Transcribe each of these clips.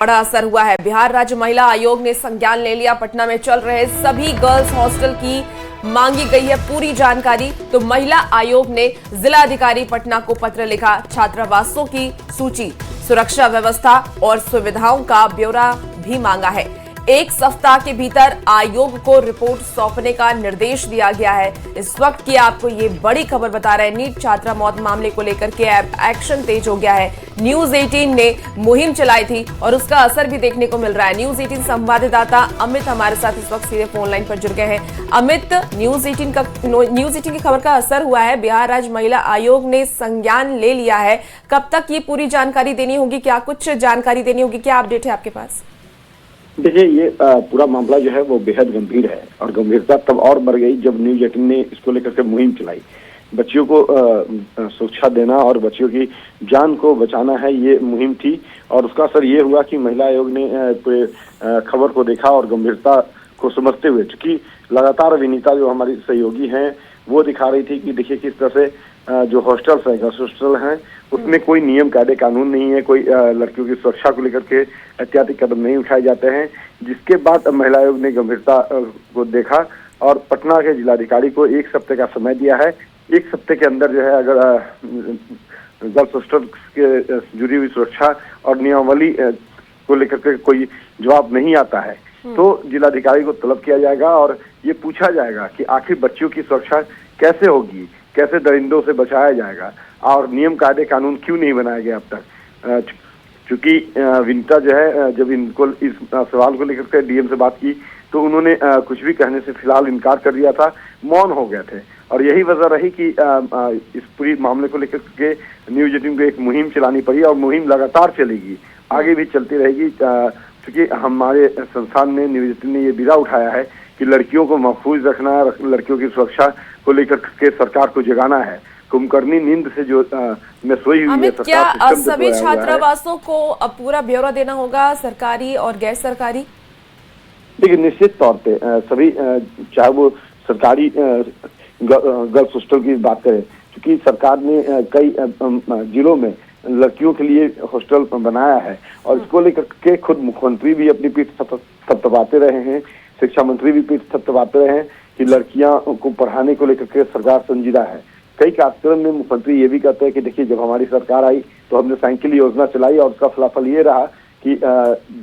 बड़ा असर हुआ है। बिहार राज्य महिला आयोग ने संज्ञान ले लिया। पटना में चल रहे सभी गर्ल्स हॉस्टल की मांगी गई है पूरी जानकारी। तो महिला आयोग ने जिलाधिकारी पटना को पत्र लिखा। छात्रावासों की सूची, सुरक्षा व्यवस्था और सुविधाओं का ब्यौरा भी मांगा है। एक सप्ताह के भीतर आयोग को रिपोर्ट सौंपने का निर्देश दिया गया है। इस वक्त की आपको ये बड़ी खबर बता रहे हैं, नीट छात्रा मौत मामले को लेकर के एक्शन तेज हो गया है। न्यूज 18 ने मुहिम चलाई थी और उसका असर भी देखने को मिल रहा है। न्यूज 18 संवाददाता अमित हमारे साथ इस वक्त सीधे फोन लाइन पर जुड़ गए हैं। अमित, न्यूज 18 की खबर का असर हुआ है। बिहार राज्य महिला आयोग ने संज्ञान ले लिया है। कब तक ये पूरी जानकारी देनी होगी? क्या कुछ जानकारी देनी होगी? क्या अपडेट है आपके पास? देखिए, ये पूरा मामला जो है वो बेहद गंभीर है और गंभीरता तब और बढ़ गई जब न्यूज 18 ने इसको लेकर के मुहिम चलाई। बच्चियों को सुरक्षा देना और बच्चियों की जान को बचाना है, ये मुहिम थी। और उसका असर ये हुआ कि महिला आयोग ने खबर को देखा और गंभीरता को समझते हुए, क्योंकि लगातार विनीता जो हमारी सहयोगी हैं वो दिखा रही थी कि देखिए किस तरह से जो हॉस्टल्स हैं, गर्ल्स हॉस्टल हैं, उसमें कोई नियम कायदे कानून नहीं है, कोई लड़कियों की सुरक्षा को लेकर के एहतियाती कदम नहीं उठाए जाते हैं। जिसके बाद अब महिला आयोग ने गंभीरता को देखा और पटना के जिलाधिकारी को 1 सप्ताह का समय दिया है। 1 सप्ताह के अंदर जो है अगर गर्ल्स हॉस्टल के जुड़ी हुई सुरक्षा और नियमावली को लेकर के कोई जवाब नहीं आता है तो जिलाधिकारी को तलब किया जाएगा और ये पूछा जाएगा कि आखिर बच्चियों की सुरक्षा कैसे होगी, कैसे दरिंदों से बचाया जाएगा और नियम कायदे कानून क्यों नहीं बनाया गया अब तक। चूंकि विनीता जो है, जब इनको इस सवाल को लेकर के डीएम से बात की तो उन्होंने कुछ भी कहने से फिलहाल इनकार कर दिया था, मौन हो गए थे। और यही वजह रही कि इस पूरी मामले को लेकर के न्यूज 18 को एक मुहिम चलानी पड़ी और मुहिम लगातार चलेगी, आगे भी चलती रहेगी। क्योंकि हमारे संस्थान ने, न्यूज 18 ने ये बीड़ा उठाया है कि लड़कियों को महफूज रखना, लड़कियों की सुरक्षा को लेकर के सरकार को जगाना है। कुंभकर्णी नींद से जो में सोई हुई है सरकार। क्या सभी छात्रावासों को अब पूरा ब्यौरा देना होगा, सरकारी और गैर सरकारी? देखिए, निश्चित तौर पे सभी, चाहे वो सरकारी गर्ल्स हॉस्टल की बात करें, क्योंकि सरकार ने कई जिलों में लड़कियों के लिए हॉस्टल बनाया है और इसको लेकर के खुद मुख्यमंत्री भी अपनी पीठ थपथपाते रहे हैं, शिक्षा मंत्री भी पीठ थपथपाते रहे हैं कि लड़कियां को पढ़ाने को लेकर के सरकार संजीदा है। कई कार्यक्रम में मुख्यमंत्री ये भी कहते हैं कि देखिए, जब हमारी सरकार आई तो हमने साइकिल योजना चलाई और उसका फलाफल ये रहा कि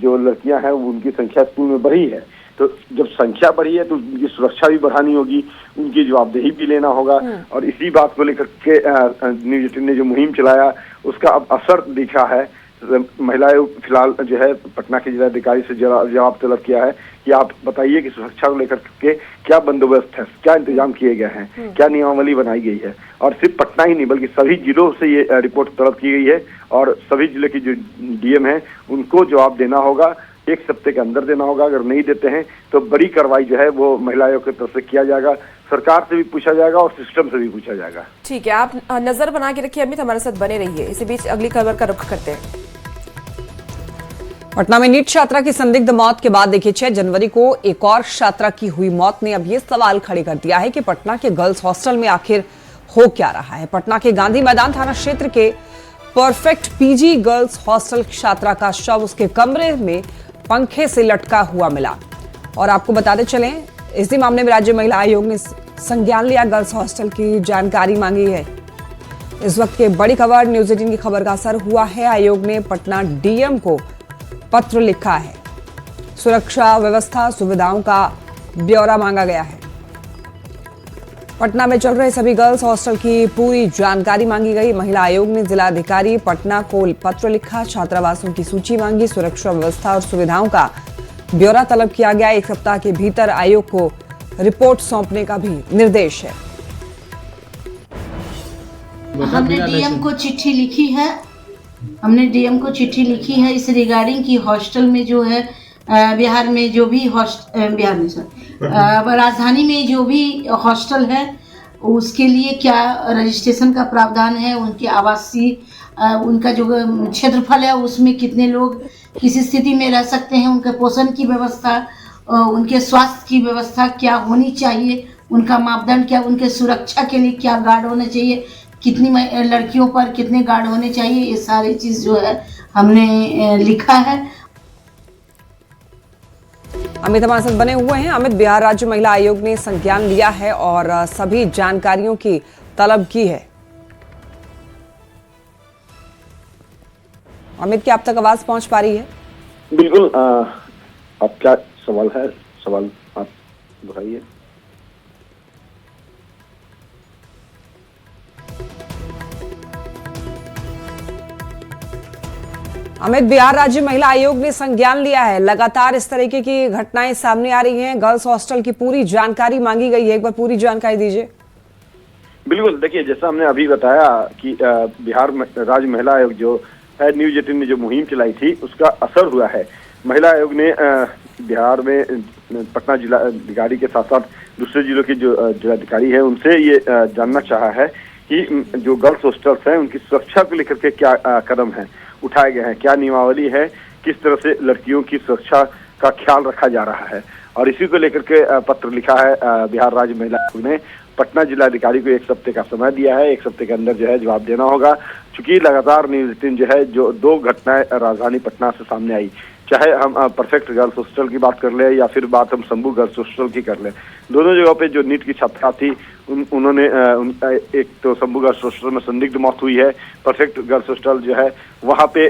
जो लड़कियां हैं उनकी संख्या स्कूल में बढ़ी है। तो जब संख्या बढ़ी है तो उनकी सुरक्षा भी बढ़ानी होगी, उनकी जवाबदेही भी लेना होगा। और इसी बात को लेकर के न्यूज 18 ने जो मुहिम चलाया उसका अब असर दिखा है। महिला आयोग फिलहाल जो है पटना के जिलाधिकारी से जवाब तलब किया है कि आप बताइए कि सुरक्षा को लेकर के क्या बंदोबस्त है, क्या इंतजाम किए गए हैं, क्या नियमावली बनाई गई है। और सिर्फ पटना ही नहीं बल्कि सभी जिलों से ये रिपोर्ट तलब की गई है और सभी जिले की जो डीएम है उनको जवाब देना होगा, 1 सप्ताह के अंदर देना होगा। अगर नहीं देते हैं तो बड़ी कार्रवाई जो है वो महिला आयोग की तरफ से किया जाएगा, सरकार से भी पूछा जाएगा और सिस्टम से भी पूछा जाएगा। ठीक है, आप नजर बना के रखिए अमित, हमारे साथ बने रहिए। इसी बीच अगली खबर का रुख करते हैं। पटना में नीट छात्रा की संदिग्ध मौत के बाद देखिए 6 जनवरी को एक और छात्रा की हुई मौत ने अब ये सवाल खड़े कर दिया है कि पटना के गर्ल्स हॉस्टल में आखिर हो क्या रहा है। पटना के गांधी मैदान थाना क्षेत्र के परफेक्ट पीजी गर्ल्स हॉस्टल छात्रा का शव उसके कमरे में पंखे से लटका हुआ मिला। और आपको बताते चलें, इसी मामले में राज्य महिला आयोग ने संज्ञान लिया, गर्ल्स हॉस्टल की जानकारी मांगी है। इस वक्त की बड़ी खबर, न्यूज 18 की खबर का असर हुआ है। आयोग ने पटना डीएम को पत्र लिखा है। सुरक्षा व्यवस्था, सुविधाओं का ब्यौरा मांगा गया है। पटना में चल रहे सभी गर्ल्स हॉस्टल की पूरी जानकारी मांगी गई। महिला आयोग ने जिलाधिकारी पटना को पत्र लिखा, छात्रावासों की सूची मांगी, सुरक्षा व्यवस्था और सुविधाओं का ब्यौरा तलब किया गया। 1 सप्ताह के भीतर आयोग को रिपोर्ट सौंपने का भी निर्देश है। हमने डीएम को चिट्ठी लिखी है, इस रिगार्डिंग की हॉस्टल में जो है बिहार में जो भी राजधानी में जो भी हॉस्टल है उसके लिए क्या रजिस्ट्रेशन का प्रावधान है, उनके आवासीय उनका जो क्षेत्रफल है उसमें कितने लोग किस स्थिति में रह सकते हैं, उनके पोषण की व्यवस्था, उनके स्वास्थ्य की व्यवस्था क्या होनी चाहिए, उनका मापदंड क्या, उनके सुरक्षा के लिए क्या गार्ड होने चाहिए, कितनी लड़कियों पर कितने गार्ड होने चाहिए, ये सारी चीज़ जो है हमने लिखा है। अमित हमारे साथ बने हुए हैं। अमित, बिहार राज्य महिला आयोग ने संज्ञान लिया है और सभी जानकारियों की तलब की है। अमित, क्या आप तक आवाज पहुंच पा रही है? बिल्कुल। अब क्या सवाल है? सवाल आप दोहराइए। अमित, बिहार राज्य महिला आयोग ने संज्ञान लिया है। लगातार इस तरीके की घटनाएं सामने आ रही हैं। गर्ल्स हॉस्टल की पूरी जानकारी मांगी गई है। एक बार पूरी जानकारी दीजिए। बिल्कुल, देखिए, जैसा हमने अभी बताया कि बिहार राज्य महिला आयोग जो है, न्यूज 18 ने जो मुहिम चलाई थी उसका असर हुआ है। महिला आयोग ने बिहार में पटना जिला अधिकारी के साथ साथ दूसरे जिलों के जो जिलाधिकारी है उनसे ये जानना चाहा है कि जो गर्ल्स हॉस्टल्स हैं उनकी सुरक्षा को लेकर के क्या कदम है उठाए गए हैं, क्या नियमावली है, किस तरह से लड़कियों की सुरक्षा का ख्याल रखा जा रहा है। और इसी को लेकर के पत्र लिखा है बिहार राज्य महिला आयोग ने। पटना जिलाधिकारी को 1 हफ्ते का समय दिया है। 1 हफ्ते के अंदर जो है जवाब देना होगा। चूंकि लगातार न्यूज 18 जो है, जो 2 घटनाएं राजधानी पटना से सामने आई, चाहे हम परफेक्ट गर्ल्स हॉस्टल की बात कर ले या फिर बात हम शंभू गर्ल्स हॉस्टल की कर ले, दोनों जगहों पे जो नीट की छात्रा थी उन्होंने एक तो शंभू गर्ल्स हॉस्टल में संदिग्ध मौत हुई है। परफेक्ट गर्ल्स हॉस्टल जो है वहाँ पे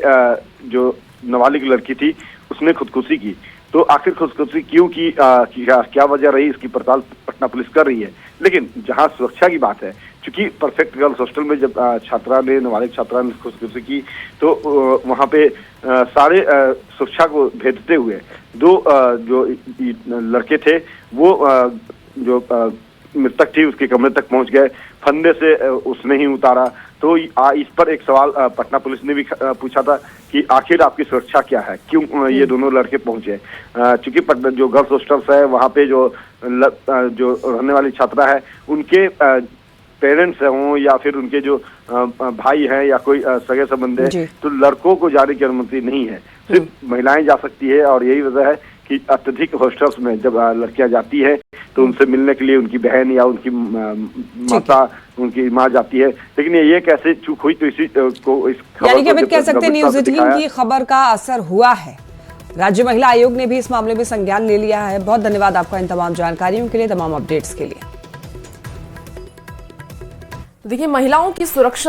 जो नाबालिग लड़की थी उसने खुदकुशी की। तो आखिर खुदकुशी क्यों की, क्या वजह रही, इसकी पड़ताल पटना पुलिस कर रही है। लेकिन जहां सुरक्षा की बात है, क्योंकि परफेक्ट गर्ल्स हॉस्टल में जब नाबालिग छात्रा ने खुदकुशी की तो वहां पे सारे सुरक्षा को भेदते हुए 2 जो लड़के थे वो जो मृतक थी उसके कमरे तक पहुंच गए, फंदे से उसने ही उतारा। तो इस पर एक सवाल पटना पुलिस ने भी पूछा था कि आखिर आपकी सुरक्षा क्या है, क्यों ये दोनों लड़के पहुंचे। चूंकि पटना जो गर्ल्स हॉस्टल्स है वहाँ पे जो रहने वाली छात्रा है उनके पेरेंट्स हों या फिर उनके जो भाई हैं या कोई सगे संबंध है, तो लड़कों को जाने की अनुमति नहीं है, सिर्फ महिलाएं जा सकती है। और यही वजह है कि अत्यधिक हॉस्टल्स में जब लड़कियां जाती है तो उनसे मिलने के लिए उनकी बहन या उनकी माता, उनकी माँ जाती है। लेकिन ये कैसे चूक हुई, तो इसी को इस यानी कि कह सकते हैं न्यूज 18 की खबर का असर हुआ है। राज्य महिला आयोग ने भी इस मामले में संज्ञान ले लिया है। बहुत धन्यवाद आपका इन तमाम जानकारियों के लिए, तमाम अपडेट्स के लिए। देखिए, महिलाओं की सुरक्षा